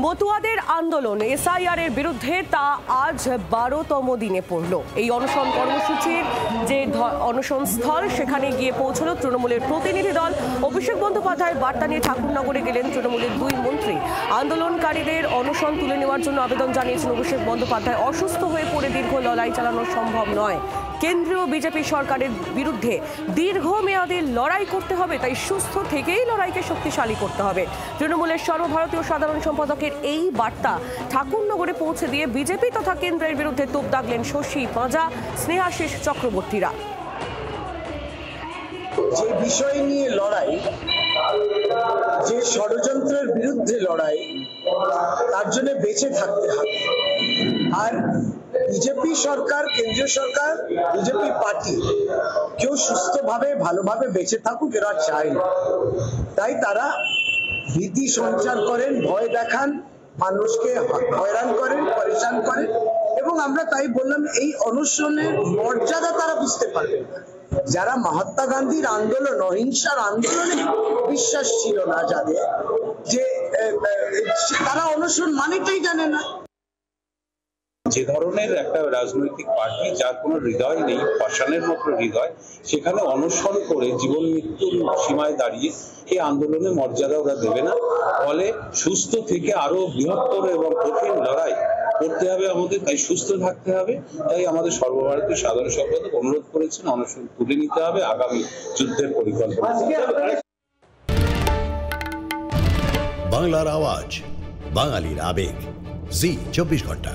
মতুয়াদের আন্দোলন এসআইআর এর বিরুদ্ধে তা আজ 12তম দিনে পড়ল। এই অনশন কর্মসূচির যে অনশন স্থল সেখানে গিয়ে পৌঁছল তৃণমূলের প্রতিনিধি দল। অভিষেক বন্দ্যোপাধ্যায়ের বার্তা নিয়ে ঠাকুরনগরে গেলেন তৃণমূলের দুই মন্ত্রী। আন্দোলনকারীদের অনশন তুলে নেওয়ার জন্য আবেদন জানিয়েছেন অভিষেক বন্দ্যোপাধ্যায়। অসুস্থ হয়ে পড়ে দীর্ঘ লড়াই চালানো সম্ভব নয়। কেন্দ্রীয় বিজেপি সরকারের বিরুদ্ধে দীর্ঘমেয়াদী লড়াই করতে হবে, তাই সুস্থ থেকেই লড়াইকে শক্তিশালী করতে হবে। তৃণমূলের সর্বভারতীয় সাধারণ সম্পাদকের এই বার্তা ঠাকুরনগরে পৌঁছে দিয়ে বিজেপি তথা কেন্দ্রের বিরুদ্ধে তোপ দাগলেন শশী পাঁজা, স্নেহাশিস চক্রবর্তীরা। যে বিষয় নিয়ে লড়াই, যে ষড়যন্ত্রের বিরুদ্ধে লড়াই, তার জন্য বেঁচে থাকতে হবে। আর বিজেপি সরকার, কেন্দ্রীয় সরকার, বিজেপি পার্টি কেউ সুস্থভাবে ভালোভাবে বেঁচে থাকুক এরা চায় না। তাই তারা ভীতি সঞ্চার করেন, ভয় দেখান, মানুষকে হয়রান করেন, পরেশান করেন। এবং আমরা তাই বললাম, এই অনশনের মর্যাদা তারা বুঝতে পারবেন না। যারা মহাত্মা গান্ধীর আন্দোলন, অহিংসার আন্দোলনে বিশ্বাস ছিল না যাদের, যে তারা অনশন মানেটাই জানে না। যে ধরনের একটা রাজনৈতিক পার্টি যার কোনো হৃদয় নেই, পাষাণের মতো হৃদয়, সেখানে অনশন করে জীবন মৃত্যুর সীমায় দাঁড়িয়ে এই আন্দোলনে মর্যাদা ওরা দেবে না। ফলে সুস্থ থেকে আরো বৃহত্তর এবং কঠিন লড়াই করতে হবে আমাদের। তাই সুস্থ থাকতে হবে। তাই আমাদের সর্বভারতীয় সাধারণ সম্পাদক অনুরোধ করেছেন অনশন তুলে নিতে হবে, আগামী যুদ্ধের পরিকল্পনা। বাংলার আওয়াজ, বাঙালির আবেগ, জি 24 ঘন্টা।